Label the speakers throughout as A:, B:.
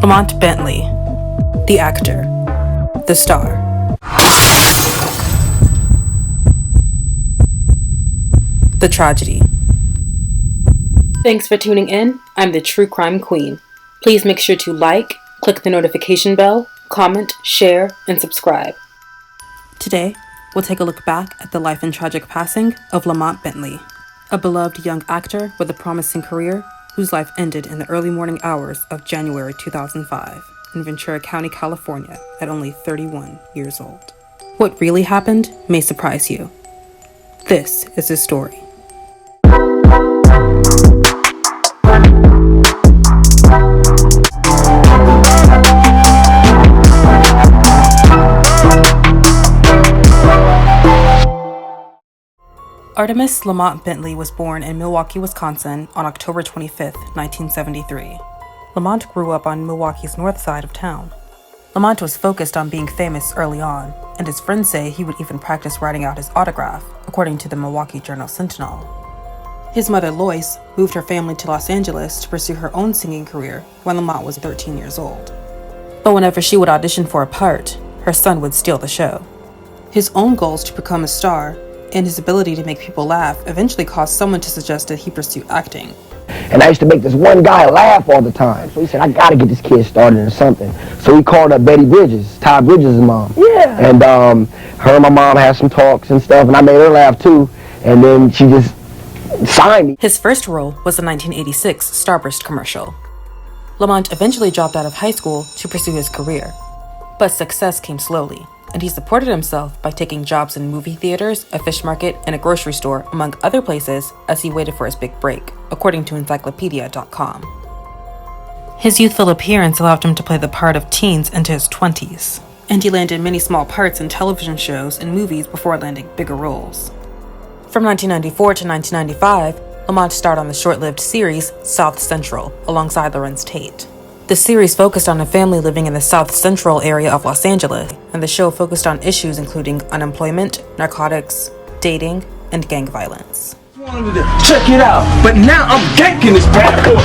A: Lamont Bentley, the actor, the star. The tragedy. Thanks for tuning in. I'm the True Crime Queen. Please make sure to like, click the notification bell, comment, share, and subscribe. Today, we'll take a look back at the life and tragic passing of Lamont Bentley, a beloved young actor with a promising career whose life ended in the early morning hours of January 2005 in Ventura County, California at only 31 years old. What really happened may surprise you. This is his story. Artemis Lamont Bentley was born in Milwaukee, Wisconsin on October 25, 1973. Lamont grew up on Milwaukee's north side of town. Lamont was focused on being famous early on, and his friends say he would even practice writing out his autograph, according to the Milwaukee Journal-Sentinel. His mother, Lois, moved her family to Los Angeles to pursue her own singing career when Lamont was 13 years old. But whenever she would audition for a part, her son would steal the show. His own goals to become a star and his ability to make people laugh eventually caused someone to suggest that he pursue acting.
B: And I used to make this one guy laugh all the time. So he said, I gotta get this kid started in something. So he called up Betty Bridges, Ty Bridges' mom. Yeah. And her and my mom had some talks and stuff, and I made her laugh too. And then she just signed me.
A: His first role was the 1986 Starburst commercial. Lamont eventually dropped out of high school to pursue his career. But success came slowly, and he supported himself by taking jobs in movie theaters, a fish market, and a grocery store, among other places, as he waited for his big break, according to encyclopedia.com. His youthful appearance allowed him to play the part of teens into his 20s, and he landed many small parts in television shows and movies before landing bigger roles. From 1994 to 1995, Lamont starred on the short-lived series South Central, alongside Lorenz Tate. The series focused on a family living in the South Central area of Los Angeles, and the show focused on issues including unemployment, narcotics, dating, and gang violence.
C: Check it out, but now I'm ganking this bad boy.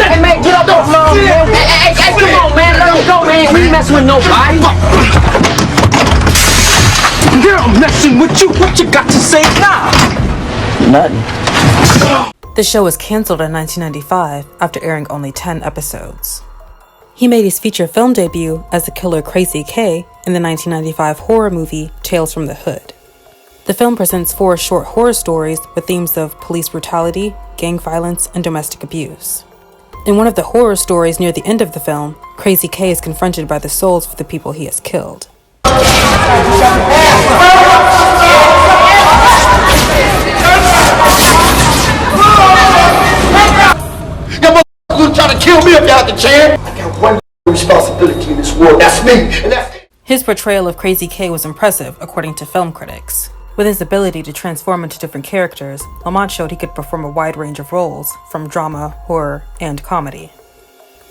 B: Hey, man, get off the phone, man. Hey, come on, man, let him go, man. We ain't messing with nobody.
C: Girl, I'm messing with you. What you got to say now?
B: Nothing.
A: The show was canceled in 1995 after airing only 10 episodes. He made his feature film debut as the killer Crazy K in the 1995 horror movie Tales from the Hood. The film presents 4 short horror stories with themes of police brutality, gang violence, and domestic abuse. In one of the horror stories near the end of the film, Crazy K is confronted by the souls of the people he has killed.
C: Y'all trying to kill me if y'all had the chance. I got one responsibility in this world. That's me. And that's it.
A: His portrayal of Crazy K was impressive, according to film critics. With his ability to transform into different characters, Lamont showed he could perform a wide range of roles, from drama, horror, and comedy.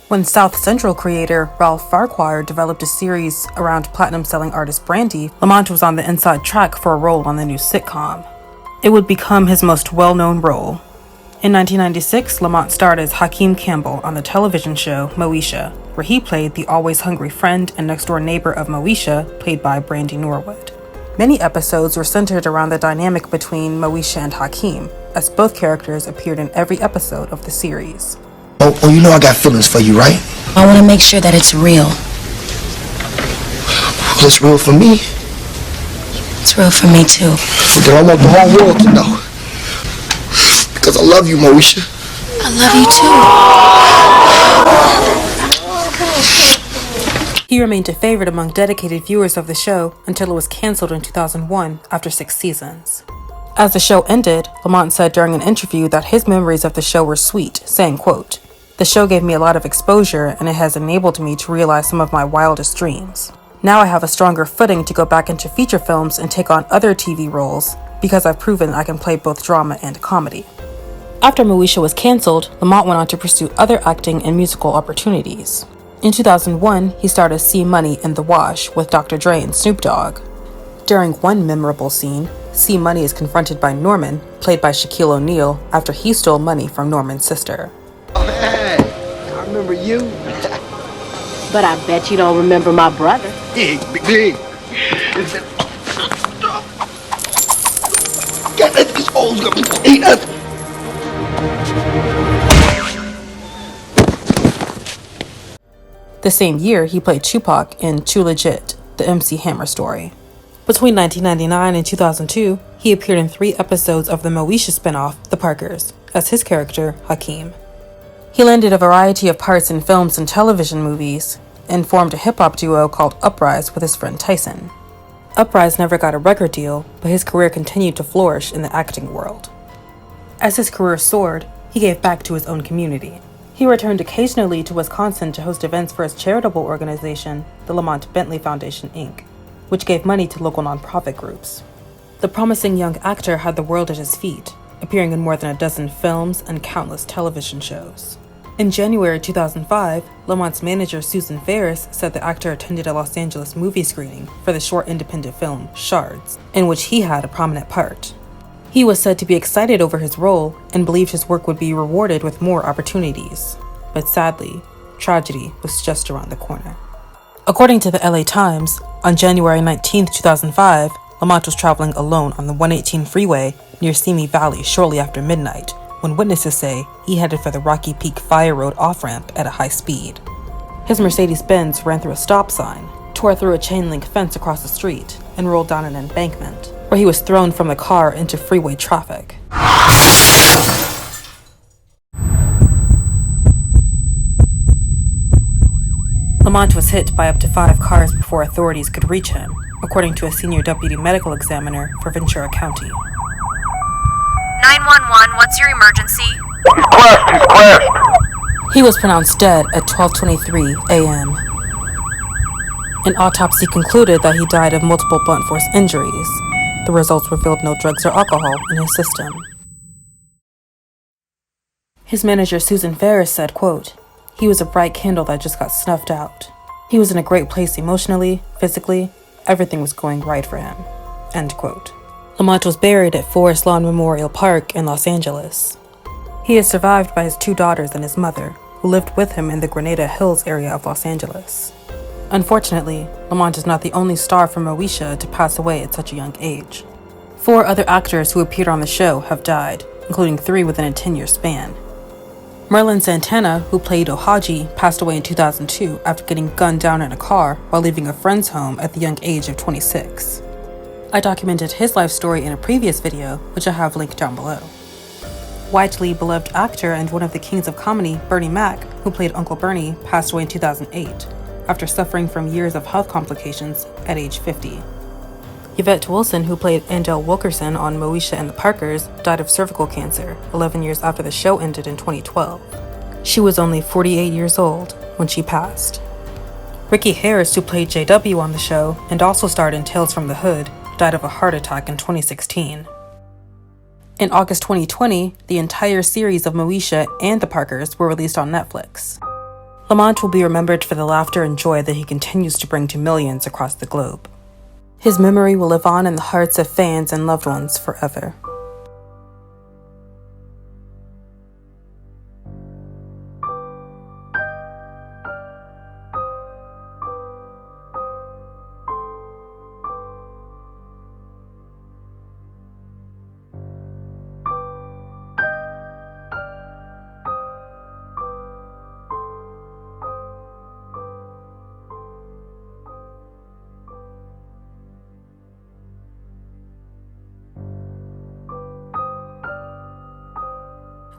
A: When South Central creator Ralph Farquhar developed a series around platinum-selling artist Brandy, Lamont was on the inside track for a role on the new sitcom. It would become his most well-known role. In 1996, Lamont starred as Hakeem Campbell on the television show Moesha, where he played the always hungry friend and next-door neighbor of Moesha, played by Brandy Norwood. Many episodes were centered around the dynamic between Moesha and Hakeem, as both characters appeared in every episode of the series.
D: Oh, you know I got feelings for you, right?
E: I want to make sure that it's real.
D: Well, it's real for me.
E: It's real for me, too.
D: Well, then I want the whole world to know. Because I love you, Moesha.
E: I love you, too.
A: He remained a favorite among dedicated viewers of the show until it was canceled in 2001 after 6 seasons. As the show ended, Lamont said during an interview that his memories of the show were sweet, saying, quote, "The show gave me a lot of exposure and it has enabled me to realize some of my wildest dreams. Now I have a stronger footing to go back into feature films and take on other TV roles because I've proven I can play both drama and comedy." After Moesha was canceled, Lamont went on to pursue other acting and musical opportunities. In 2001, he starred as C Money in The Wash with Dr. Dre and Snoop Dogg. During one memorable scene, C Money is confronted by Norman, played by Shaquille O'Neal, after he stole money from Norman's sister.
B: Hey, I remember you.
F: But I bet you don't remember my brother.
D: Big. God, this hole's gonna eat us.
A: The same year, he played Tupac in Too Legit, the MC Hammer story. Between 1999 and 2002, he appeared in 3 episodes of the Moesha spinoff, The Parkers, as his character, Hakeem. He landed a variety of parts in films and television movies, and formed a hip-hop duo called Uprise with his friend Tyson. Uprise never got a record deal, but his career continued to flourish in the acting world. As his career soared, he gave back to his own community. He returned occasionally to Wisconsin to host events for his charitable organization, the Lamont Bentley Foundation, Inc., which gave money to local nonprofit groups. The promising young actor had the world at his feet, appearing in more than a dozen films and countless television shows. In January 2005, Lamont's manager Susan Ferris said the actor attended a Los Angeles movie screening for the short independent film Shards, in which he had a prominent part. He was said to be excited over his role and believed his work would be rewarded with more opportunities. But sadly, tragedy was just around the corner. According to the LA Times, on January 19, 2005, Lamont was traveling alone on the 118 freeway near Simi Valley shortly after midnight, when witnesses say he headed for the Rocky Peak Fire Road off-ramp at a high speed. His Mercedes-Benz ran through a stop sign, tore through a chain-link fence across the street, and rolled down an embankment, where he was thrown from the car into freeway traffic. Lamont was hit by up to 5 cars before authorities could reach him, according to a senior deputy medical examiner for Ventura County.
G: 911, what's your emergency?
C: He's crashed.
A: He was pronounced dead at 12:23 a.m. An autopsy concluded that he died of multiple blunt force injuries. The results revealed no drugs or alcohol in his system. His manager Susan Ferris said, quote, "He was a bright candle that just got snuffed out. He was in a great place emotionally, physically, everything was going right for him." End quote. Lamont was buried at Forest Lawn Memorial Park in Los Angeles. He is survived by his 2 daughters and his mother, who lived with him in the Grenada Hills area of Los Angeles. Unfortunately, Lamont is not the only star from Moesha to pass away at such a young age. 4 other actors who appeared on the show have died, including 3 within a 10-year span. Merlin Santana, who played Ohaji, passed away in 2002 after getting gunned down in a car while leaving a friend's home at the young age of 26. I documented his life story in a previous video, which I have linked down below. Widely beloved actor and one of the kings of comedy, Bernie Mac, who played Uncle Bernie, passed away in 2008 after suffering from years of health complications at age 50. Yvette Wilson, who played Andel Wilkerson on Moesha and the Parkers, died of cervical cancer 11 years after the show ended in 2012. She was only 48 years old when she passed. Ricky Harris, who played JW on the show and also starred in Tales from the Hood, died of a heart attack in 2016. In August 2020, the entire series of Moesha and the Parkers were released on Netflix. Lamont will be remembered for the laughter and joy that he continues to bring to millions across the globe. His memory will live on in the hearts of fans and loved ones forever.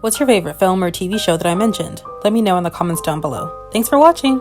A: What's your favorite film or TV show that I mentioned? Let me know in the comments down below. Thanks for watching!